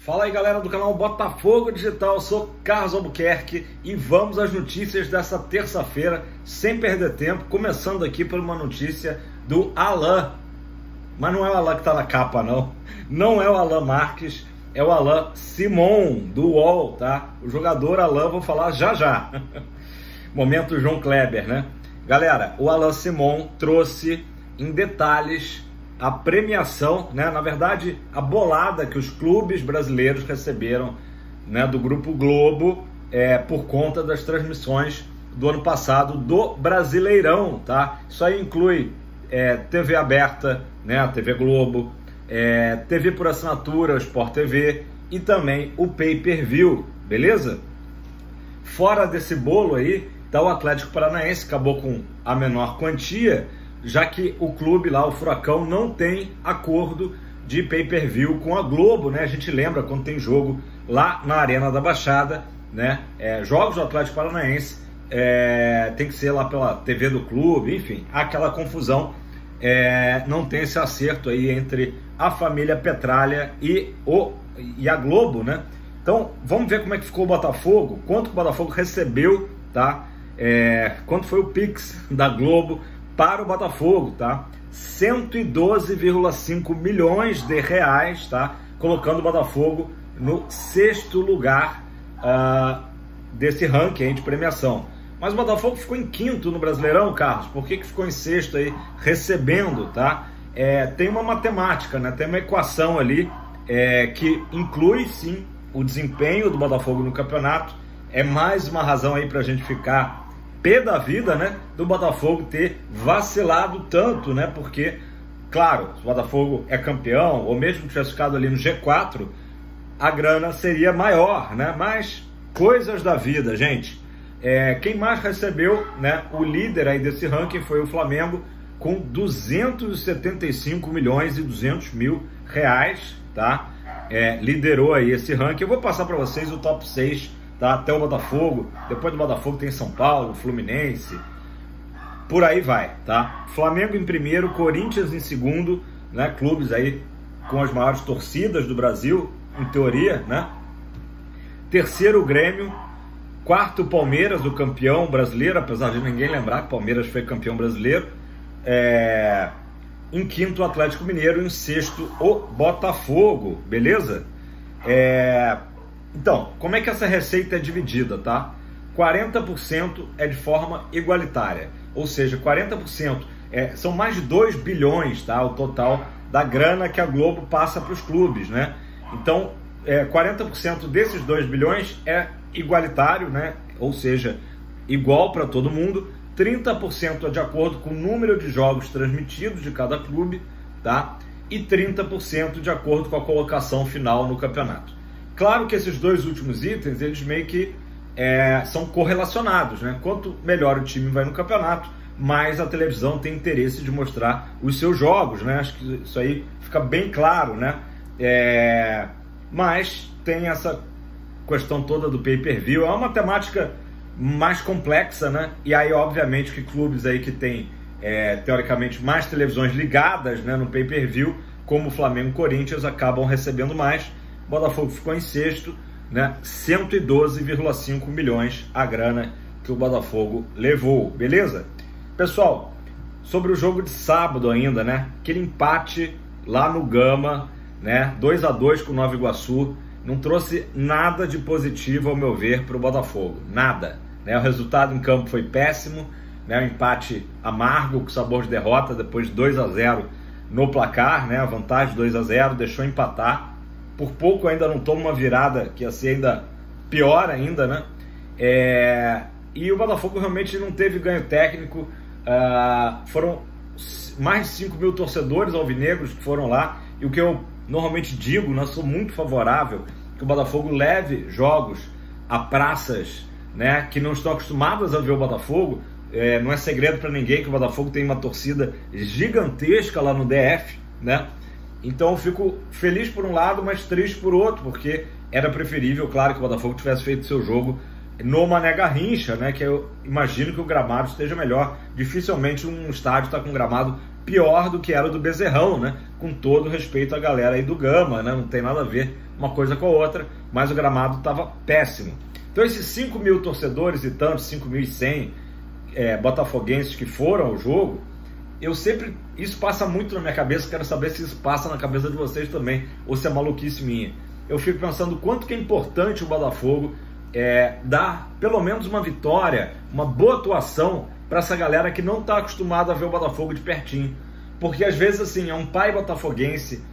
Fala aí, galera do canal Botafogo Digital, eu sou Carlos Albuquerque e vamos às notícias dessa terça-feira, sem perder tempo, começando aqui por uma notícia do Alan, mas não é o Alan que está na capa não é o Alan Marques, é o Alan Simon do UOL, tá? O jogador Alan, vou falar já. Momento João Kleber, né? Galera, o Alan Simon trouxe em detalhes a premiação, né? Na verdade, a bolada que os clubes brasileiros receberam, né, do Grupo Globo por conta das transmissões do ano passado do Brasileirão, tá? Isso aí inclui TV aberta, né, a TV Globo, TV por assinatura, o Sport TV e também o Pay-Per-View, beleza? Fora desse bolo aí, tá o Atlético Paranaense, acabou com a menor quantia, já que o clube lá, o Furacão, não tem acordo de pay-per-view com a Globo, né? A gente lembra quando tem jogo lá na Arena da Baixada, né? Jogos do Atlético Paranaense, tem que ser lá pela TV do clube, enfim, aquela confusão, não tem esse acerto aí entre a família Petralha e a Globo, né? Então, vamos ver como é que ficou o Botafogo, quanto que o Botafogo recebeu, tá? Quanto foi o Pix da Globo para o Botafogo, tá? 112,5 milhões de reais, tá? Colocando o Botafogo no 6º lugar desse ranking de premiação. Mas o Botafogo ficou em 5º no Brasileirão, Carlos. Por que ficou em 6º aí, recebendo, tá? Tem uma matemática, né? Tem uma equação ali que inclui, sim, o desempenho do Botafogo no campeonato. É mais uma razão aí pra gente ficar pé da vida, né, do Botafogo ter vacilado tanto, né, porque, claro, se o Botafogo é campeão, ou mesmo que tivesse ficado ali no G4, a grana seria maior, né, mas coisas da vida, gente. Quem mais recebeu, né, o líder aí desse ranking foi o Flamengo, com 275 milhões e 200 mil reais, tá, liderou aí esse ranking. Eu vou passar para vocês o top 6, tá? Até o Botafogo, depois do Botafogo tem São Paulo, Fluminense, por aí vai, tá? Flamengo em primeiro, Corinthians em segundo, né? Clubes aí com as maiores torcidas do Brasil, em teoria, né? Terceiro, Grêmio. Quarto, Palmeiras, o campeão brasileiro, apesar de ninguém lembrar que o Palmeiras foi campeão brasileiro. Em quinto, o Atlético Mineiro. Em sexto, o Botafogo, beleza? Então, como é que essa receita é dividida, tá? 40% é de forma igualitária, ou seja, 40% são mais de 2 bilhões, tá? O total da grana que a Globo passa para os clubes, né? Então, 40% desses 2 bilhões é igualitário, né? Ou seja, igual para todo mundo. 30% é de acordo com o número de jogos transmitidos de cada clube, tá? E 30% de acordo com a colocação final no campeonato. Claro que esses dois últimos itens, eles meio que são correlacionados, né? Quanto melhor o time vai no campeonato, mais a televisão tem interesse de mostrar os seus jogos, né? Acho que isso aí fica bem claro, né? Mas tem essa questão toda do pay-per-view, é uma matemática mais complexa, né? E aí, obviamente, que clubes aí que tem, teoricamente, mais televisões ligadas, né, no pay-per-view, como o Flamengo e Corinthians, acabam recebendo mais. Botafogo ficou em sexto, né? 112,5 milhões a grana que o Botafogo levou, beleza? Pessoal, sobre o jogo de sábado ainda, né? Aquele empate lá no Gama, né? 2-2 com o Nova Iguaçu, não trouxe nada de positivo, ao meu ver, para o Botafogo, nada, né? O resultado em campo foi péssimo, né? Um empate amargo, com sabor de derrota, depois de 2-0 no placar, né? A vantagem 2-0, deixou empatar. Por pouco ainda não toma uma virada que ia ser ainda pior ainda, né? E o Botafogo realmente não teve ganho técnico. Foram mais de 5 mil torcedores alvinegros que foram lá. E o que eu normalmente digo, né, sou muito favorável que o Botafogo leve jogos a praças, né, que não estão acostumadas a ver o Botafogo. Não é segredo para ninguém que o Botafogo tem uma torcida gigantesca lá no DF, né? Então eu fico feliz por um lado, mas triste por outro, porque era preferível, claro, que o Botafogo tivesse feito seu jogo no Mané Garrincha, né? Que eu imagino que o gramado esteja melhor. Dificilmente um estádio está com um gramado pior do que era o do Bezerrão, né? Com todo respeito à galera aí do Gama, né? Não tem nada a ver uma coisa com a outra, mas o gramado estava péssimo. Então esses 5 mil torcedores e tantos, 5.100 botafoguenses que foram ao jogo, isso passa muito na minha cabeça, quero saber se isso passa na cabeça de vocês também, ou se é maluquice minha. Eu fico pensando quanto que é importante o Botafogo dar pelo menos uma vitória, uma boa atuação para essa galera que não está acostumada a ver o Botafogo de pertinho. Porque às vezes assim, é um pai botafoguense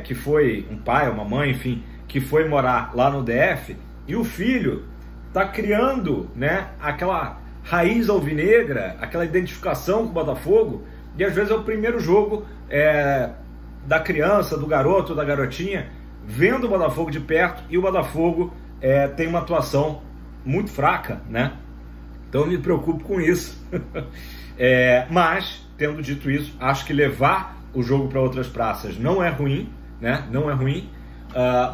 que foi, um pai, uma mãe, enfim, que foi morar lá no DF, e o filho está criando, né, aquela raiz alvinegra, aquela identificação com o Botafogo, e às vezes é o primeiro jogo da criança, do garoto, da garotinha, vendo o Botafogo de perto, e o Botafogo tem uma atuação muito fraca, né? Então eu me preocupo com isso. Mas, tendo dito isso, acho que levar o jogo para outras praças não é ruim, né? Não é ruim,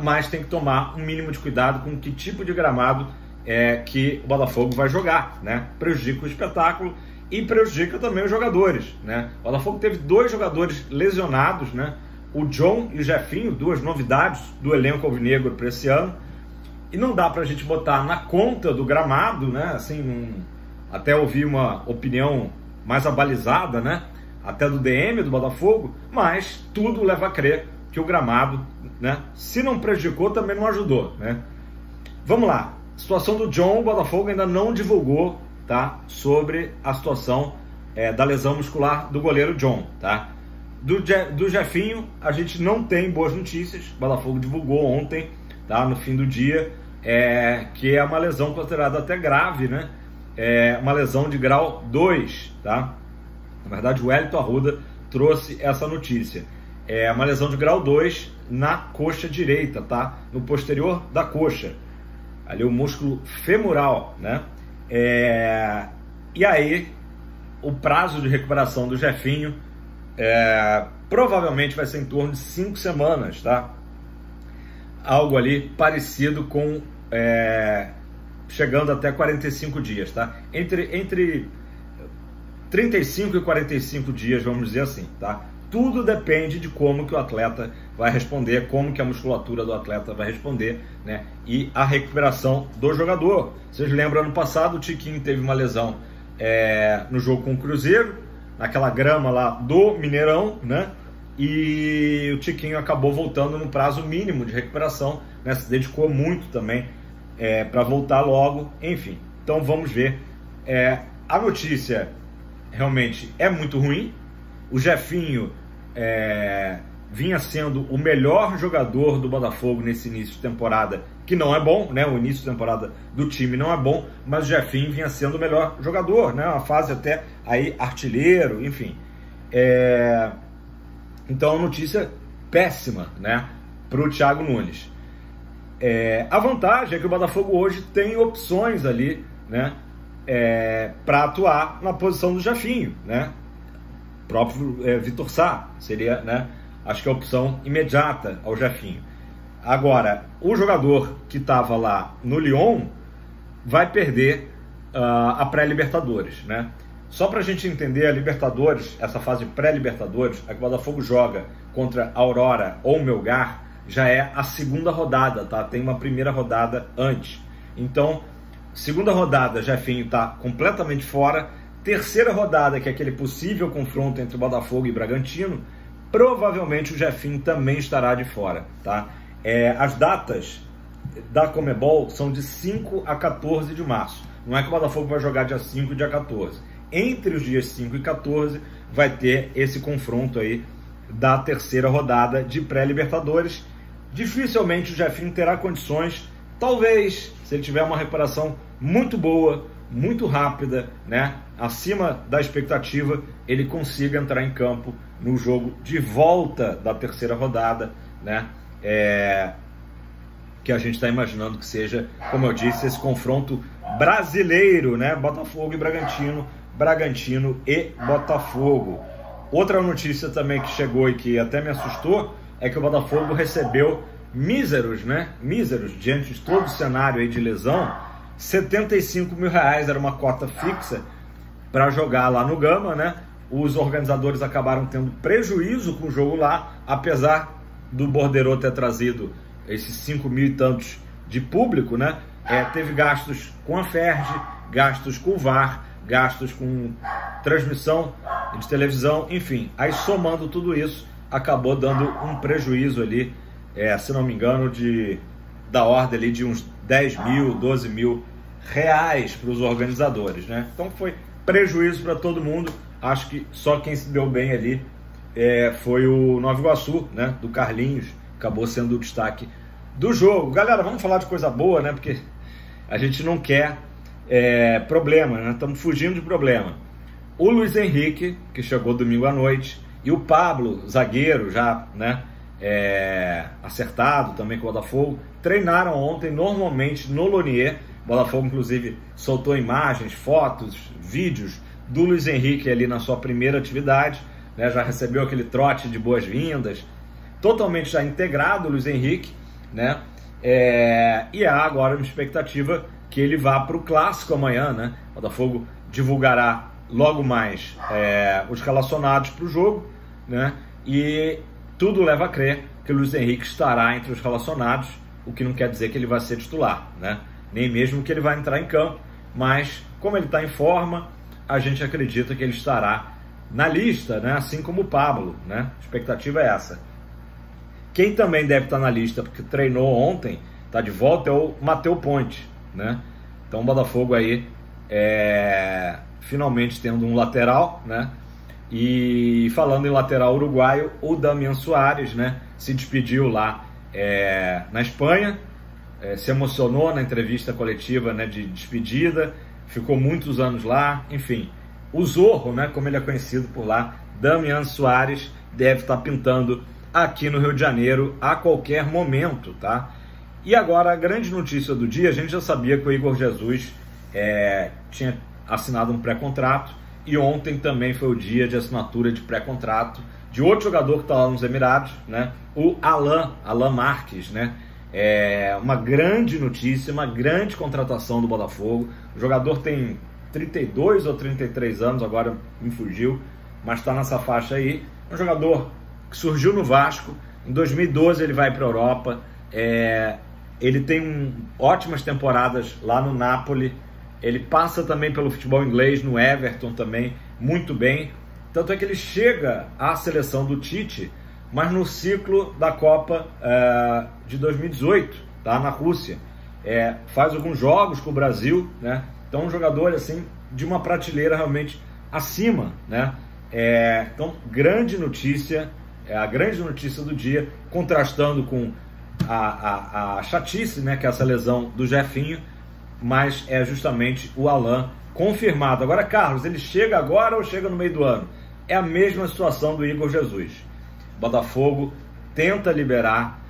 mas tem que tomar um mínimo de cuidado com que tipo de gramado que o Botafogo vai jogar, né? Prejudica o espetáculo e prejudica também os jogadores, né? O Botafogo teve 2 jogadores lesionados, né? O John e o Jefinho, 2 novidades do elenco alvinegro para esse ano, e não dá para a gente botar na conta do gramado, né? Assim, até ouvi uma opinião mais abalizada, né? Até do DM do Botafogo, mas tudo leva a crer que o gramado, né? Se não prejudicou, também não ajudou, né? Vamos lá. Situação do John, o Botafogo ainda não divulgou, tá? Sobre a situação da lesão muscular do goleiro John, tá? Do Jefinho, a gente não tem boas notícias. O Botafogo divulgou ontem, tá? No fim do dia, que é uma lesão considerada até grave, né? Uma lesão de grau 2, tá? Na verdade, o Wellington Arruda trouxe essa notícia. É uma lesão de grau 2 na coxa direita, tá? No posterior da coxa. Ali o músculo femoral, né? E aí, o prazo de recuperação do Jefinho provavelmente vai ser em torno de 5 semanas, tá? Algo ali parecido com chegando até 45 dias, tá? Entre 35 e 45 dias, vamos dizer assim, tá? Tudo depende de como que o atleta vai responder, como que a musculatura do atleta vai responder, né? E a recuperação do jogador. Vocês lembram, ano passado o Tiquinho teve uma lesão no jogo com o Cruzeiro, naquela grama lá do Mineirão, né? E o Tiquinho acabou voltando no prazo mínimo de recuperação, né? Se dedicou muito também para voltar logo, enfim. Então vamos ver. A notícia realmente é muito ruim. O Jefinho vinha sendo o melhor jogador do Botafogo nesse início de temporada, que não é bom, né? O início de temporada do time não é bom, mas o Jefinho vinha sendo o melhor jogador, né? Uma fase até aí artilheiro, enfim. Então, notícia péssima, né? Para o Thiago Nunes. A vantagem é que o Botafogo hoje tem opções ali, né? Para atuar na posição do Jefinho, né? O próprio Vitor Sá seria, né? Acho que a opção imediata ao Jefinho. Agora, o jogador que estava lá no Lyon vai perder a pré-Libertadores, né? Só para a gente entender, a Libertadores, essa fase pré-Libertadores, a que o Botafogo joga contra Aurora ou Melgar, já é a segunda rodada, tá? Tem uma primeira rodada antes. Então, segunda rodada, Jefinho está completamente fora. Terceira rodada, que é aquele possível confronto entre o Botafogo e Bragantino, provavelmente o Jefinho também estará de fora, tá? As datas da Conmebol são de 5 a 14 de março. Não é que o Botafogo vai jogar dia 5 e dia 14. Entre os dias 5 e 14 vai ter esse confronto aí da terceira rodada de pré-Libertadores. Dificilmente o Jefinho terá condições, talvez, se ele tiver uma recuperação muito boa, muito rápida, né, acima da expectativa, ele consiga entrar em campo no jogo de volta da terceira rodada, né, que a gente está imaginando que seja, como eu disse, esse confronto brasileiro, né, Botafogo e Bragantino, Bragantino e Botafogo. Outra notícia também que chegou e que até me assustou é que o Botafogo recebeu míseros, diante de todo o cenário aí de lesão, R$75 mil era uma cota fixa para jogar lá no Gama, né? os organizadores acabaram tendo prejuízo com o jogo lá, apesar do Bordeiro ter trazido esses 5 mil e tantos de público, né? Teve gastos com a Ferdi, gastos com o VAR, gastos com transmissão de televisão, enfim. Aí somando tudo isso, acabou dando um prejuízo ali, se não me engano, da ordem ali de uns 10 mil, 12 mil reais para os organizadores, né? Então foi prejuízo para todo mundo. Acho que só quem se deu bem ali foi o Nova Iguaçu, né? Do Carlinhos, acabou sendo o destaque do jogo. Galera, vamos falar de coisa boa, né? Porque a gente não quer problema, né? Estamos fugindo de problema. O Luiz Henrique, que chegou domingo à noite, e o Pablo, zagueiro, já, né? Acertado também com o Botafogo, treinaram ontem normalmente no Lonier. O Botafogo, inclusive, soltou imagens, fotos, vídeos do Luiz Henrique ali na sua primeira atividade, né? Já recebeu aquele trote de boas-vindas, totalmente já integrado o Luiz Henrique, né? E há agora uma expectativa que ele vá para o Clássico amanhã, né? O Botafogo divulgará logo mais os relacionados para o jogo, né? E tudo leva a crer que o Luiz Henrique estará entre os relacionados, o que não quer dizer que ele vai ser titular, né? Nem mesmo que ele vai entrar em campo, mas como ele está em forma, a gente acredita que ele estará na lista, né? Assim como o Pablo, né? A expectativa é essa. Quem também deve estar na lista, porque treinou ontem, está de volta, é o Matheus Ponte, né? Então o Botafogo aí finalmente tendo um lateral, né? E falando em lateral uruguaio, o Damian Soares, né? Se despediu lá na Espanha, se emocionou na entrevista coletiva, né, de despedida, ficou muitos anos lá, enfim. O Zorro, né, como ele é conhecido por lá, Damian Soares, deve estar pintando aqui no Rio de Janeiro a qualquer momento, tá? E agora a grande notícia do dia, a gente já sabia que o Igor Jesus tinha assinado um pré-contrato, e ontem também foi o dia de assinatura de pré-contrato de outro jogador que está lá nos Emirados, né? O Alan Marques, né? Uma grande notícia, uma grande contratação do Botafogo. O jogador tem 32 ou 33 anos, agora me fugiu, mas está nessa faixa aí. Um jogador que surgiu no Vasco, em 2012 ele vai para a Europa, ele tem ótimas temporadas lá no Napoli, ele passa também pelo futebol inglês, no Everton também, muito bem. Tanto é que ele chega à seleção do Tite, mas no ciclo da Copa de 2018, tá? Na Rússia. Faz alguns jogos com o Brasil, né? Então um jogador assim, de uma prateleira realmente acima, né? Então, grande notícia, a grande notícia do dia, contrastando com a chatice, né? Que é essa lesão do Jefinho, mas é justamente o Alan confirmado. Agora, Carlos, ele chega agora ou chega no meio do ano? É a mesma situação do Igor Jesus. Botafogo tenta liberar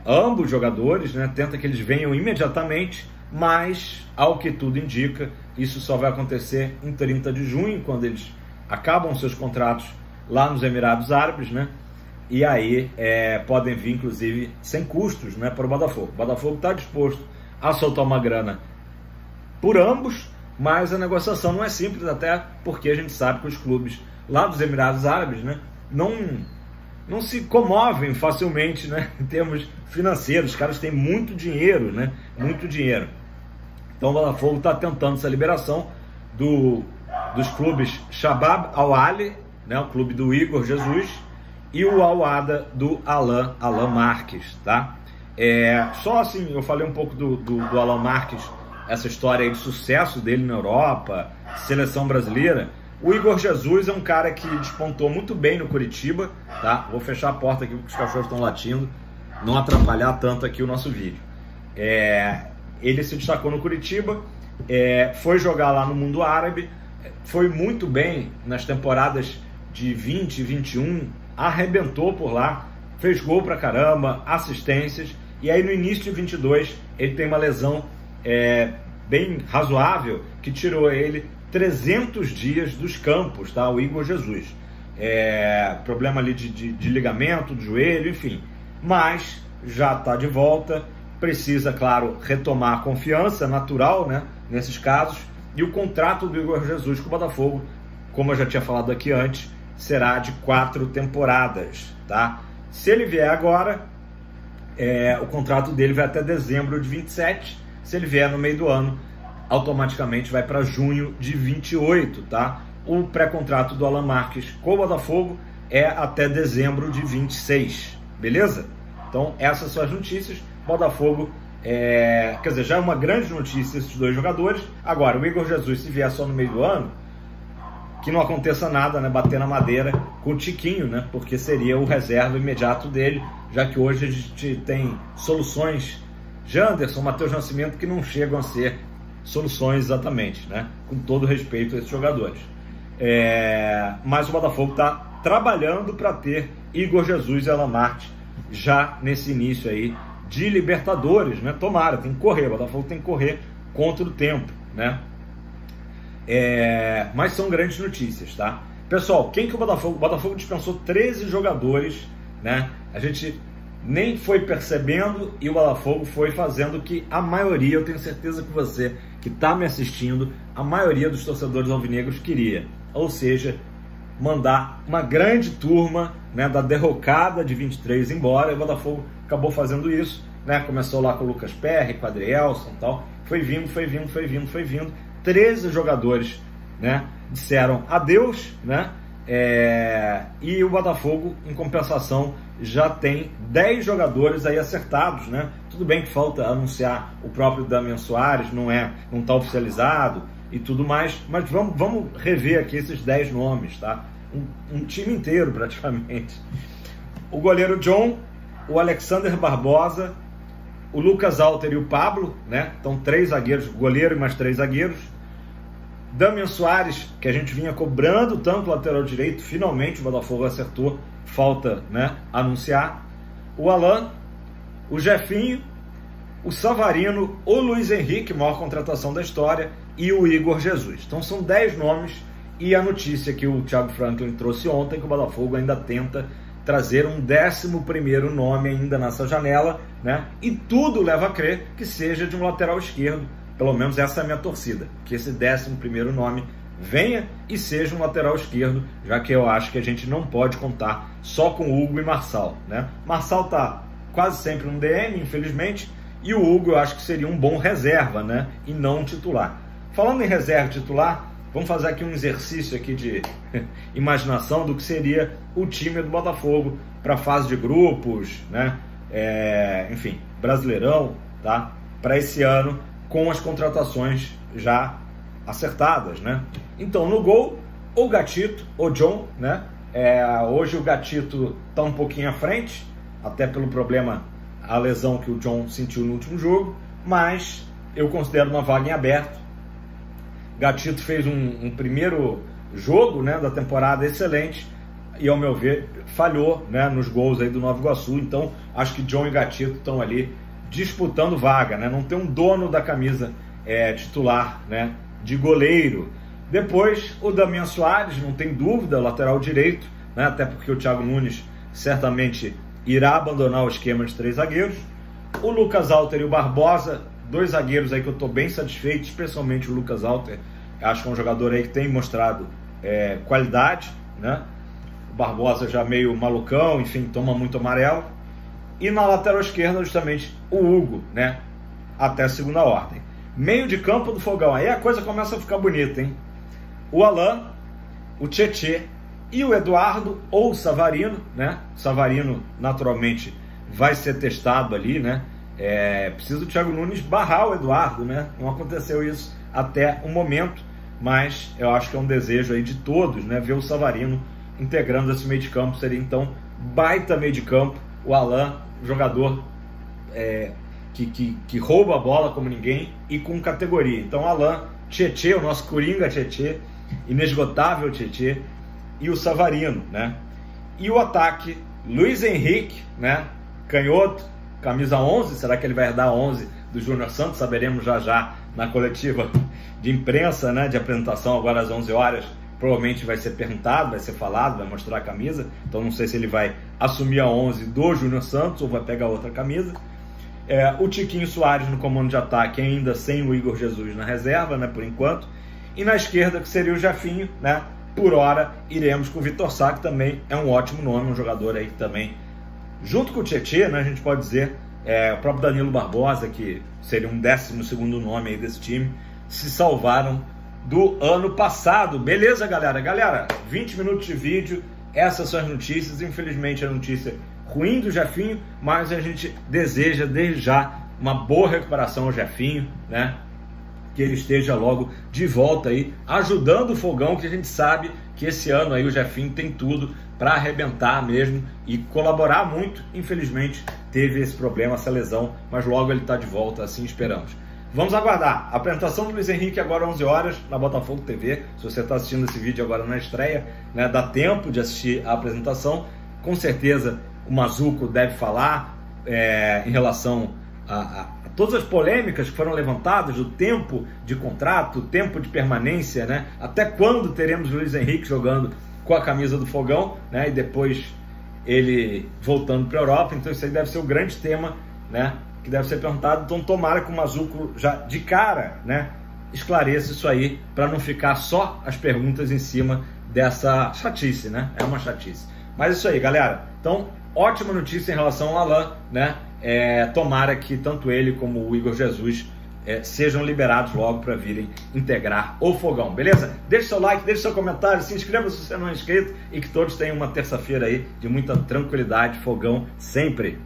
ambos jogadores, né? Tenta que eles venham imediatamente, mas, ao que tudo indica, isso só vai acontecer em 30 de junho, quando eles acabam seus contratos lá nos Emirados Árabes, né? E aí podem vir, inclusive, sem custos, né, para o Botafogo. O Botafogo está disposto a soltar uma grana por ambos, mas a negociação não é simples, até porque a gente sabe que os clubes lá dos Emirados Árabes, né, não se comovem facilmente, né, em termos financeiros. Os caras têm muito dinheiro, né, muito dinheiro. Então o Botafogo está tentando essa liberação dos clubes Shabab Al-Ahly, né, o clube do Igor Jesus, e o Al-Wahda do Alan Marques, tá? Só assim, eu falei um pouco do Alan Marques, essa história aí de sucesso dele na Europa, seleção brasileira. O Igor Jesus é um cara que despontou muito bem no Curitiba, tá? Vou fechar a porta aqui porque os cachorros estão latindo, não atrapalhar tanto aqui o nosso vídeo. Ele se destacou no Curitiba, foi jogar lá no mundo árabe, foi muito bem nas temporadas de 20 e 21, arrebentou por lá, fez gol pra caramba, assistências, e aí no início de 22 ele tem uma lesão bem razoável, que tirou ele 300 dias dos campos, tá? O Igor Jesus. Problema ali de ligamento do joelho, enfim. Mas já está de volta, precisa, claro, retomar a confiança natural, né, nesses casos, e o contrato do Igor Jesus com o Botafogo como eu já tinha falado aqui antes, será de 4 temporadas, tá? Se ele vier agora, o contrato dele vai até dezembro de 27. Se ele vier no meio do ano, automaticamente vai para junho de 28, tá? O pré-contrato do Alan Marques com o Botafogo é até dezembro de 26, beleza? Então, essas são as notícias. Botafogo, quer dizer, já é uma grande notícia esses 2 jogadores. Agora, o Igor Jesus, se vier só no meio do ano, que não aconteça nada, né? Bater na madeira com o Tiquinho, né? Porque seria o reserva imediato dele, já que hoje a gente tem soluções Janderson, Matheus Nascimento, que não chegam a ser soluções exatamente, né? Com todo respeito a esses jogadores. Mas o Botafogo está trabalhando para ter Igor Jesus e Alan Marques já nesse início aí de Libertadores, né? Tomara, tem que correr, o Botafogo tem que correr contra o tempo, né? Mas são grandes notícias, tá? Pessoal, quem que o Botafogo dispensou 13 jogadores, né? A gente nem foi percebendo e o Botafogo foi fazendo o que a maioria, eu tenho certeza que você que está me assistindo, a maioria dos torcedores alvinegros queria, ou seja, mandar uma grande turma, né, da derrocada de 23 embora, e o Botafogo acabou fazendo isso, né? Começou lá com o Lucas Perry, com o Adrielson e tal, foi vindo, 13 jogadores, né, disseram adeus, né? E o Botafogo, em compensação, já tem 10 jogadores aí acertados, né? Tudo bem que falta anunciar o próprio Damian Soares, não está oficializado e tudo mais, mas vamos rever aqui esses 10 nomes, tá? Um time inteiro praticamente. O goleiro John, o Alexander Barbosa, o Lucas Alter e o Pablo, né? Então 3 zagueiros, goleiro e mais 3 zagueiros. Damian Soares, que a gente vinha cobrando tanto lateral direito, finalmente o Botafogo acertou, falta, né, anunciar. O Alan, o Jefinho, o Savarino, o Luiz Henrique, maior contratação da história, e o Igor Jesus. Então são 10 nomes, e a notícia que o Thiago Franklin trouxe ontem, que o Botafogo ainda tenta trazer um 11º nome ainda nessa janela, né? E tudo leva a crer que seja de um lateral esquerdo. Pelo menos essa é a minha torcida, que esse 11º nome venha e seja um lateral esquerdo, já que eu acho que a gente não pode contar só com Hugo e Marçal, né? Marçal tá quase sempre no DM, infelizmente, e o Hugo eu acho que seria um bom reserva, né? E não um titular. Falando em reserva e titular, vamos fazer aqui um exercício aqui de imaginação do que seria o time do Botafogo para a fase de grupos, né? Enfim, Brasileirão, tá? Para esse ano, com as contratações já acertadas, né? Então, no gol, o Gatito, o John, né? Hoje o Gatito está um pouquinho à frente, até pelo problema, a lesão que o John sentiu no último jogo, mas eu considero uma vaga em aberto. Gatito fez um primeiro jogo, né, da temporada excelente e, ao meu ver, falhou, né, nos gols aí do Nova Iguaçu. Então, acho que John e Gatito estão ali disputando vaga, né? Não tem um dono da camisa titular, né, de goleiro. Depois, o Damian Soares, não tem dúvida, lateral direito, né, até porque o Thiago Nunes certamente irá abandonar o esquema de 3 zagueiros. O Lucas Alter e o Barbosa, 2 zagueiros aí que eu estou bem satisfeito, especialmente o Lucas Alter. Acho que é um jogador aí que tem mostrado qualidade, né? O Barbosa já meio malucão, enfim, toma muito amarelo. E na lateral esquerda, justamente, o Hugo, né? Até a segunda ordem. Meio de campo do Fogão. Aí a coisa começa a ficar bonita, hein? O Alan, o Tietê e o Eduardo ou o Savarino, né? O Savarino, naturalmente, vai ser testado ali, né? Precisa o Thiago Nunes barrar o Eduardo, né? Não aconteceu isso até o momento, mas eu acho que é um desejo aí de todos, né? Ver o Savarino integrando esse meio de campo. Seria, então, baita meio de campo. O Alan, jogador que rouba a bola como ninguém e com categoria. Então, Alan, Tietê, o nosso Coringa Tietê, inesgotável Tietê, e o Savarino, né? E o ataque, Luiz Henrique, né? Canhoto, camisa 11, será que ele vai herdar a 11 do Júnior Santos? Saberemos já na coletiva de imprensa, né? De apresentação, agora às 11 horas. Provavelmente vai ser perguntado, vai ser falado, vai mostrar a camisa. Então não sei se ele vai assumir a 11 do Júnior Santos ou vai pegar outra camisa. O Tiquinho Soares no comando de ataque, ainda sem o Igor Jesus na reserva, né, por enquanto. E na esquerda, que seria o Jefinho, né, por hora iremos com o Vitor Sá, que também é um ótimo nome, um jogador aí que também, junto com o Tietê, né, a gente pode dizer, o próprio Danilo Barbosa, que seria um 12º nome aí desse time, se salvaram do ano passado. Beleza, galera? Galera, 20 minutos de vídeo, essas são as notícias. Infelizmente a notícia ruim do Jefinho, mas a gente deseja desde já uma boa recuperação ao Jefinho, né? Que ele esteja logo de volta aí, ajudando o Fogão, que a gente sabe que esse ano aí o Jefinho tem tudo para arrebentar mesmo e colaborar muito. Infelizmente teve esse problema, essa lesão, mas logo ele está de volta, assim esperamos. Vamos aguardar. A apresentação do Luiz Henrique agora às 11 horas na Botafogo TV. Se você está assistindo esse vídeo agora na estreia, né, dá tempo de assistir a apresentação. Com certeza o Mazuco deve falar em relação a todas as polêmicas que foram levantadas, o tempo de contrato, o tempo de permanência, né? Até quando teremos o Luiz Henrique jogando com a camisa do Fogão, né? E depois ele voltando para a Europa. Então isso aí deve ser o grande tema, né? Que deve ser perguntado. Então tomara que o Mazuco já de cara, né, esclareça isso aí, para não ficar só as perguntas em cima dessa chatice, né? É uma chatice. Mas isso aí, galera. Então, ótima notícia em relação ao Alan, né? Tomara que tanto ele como o Igor Jesus sejam liberados logo para virem integrar o Fogão, beleza? Deixe seu like, deixe seu comentário, se inscreva se você não é inscrito e que todos tenham uma terça-feira aí de muita tranquilidade. Fogão sempre!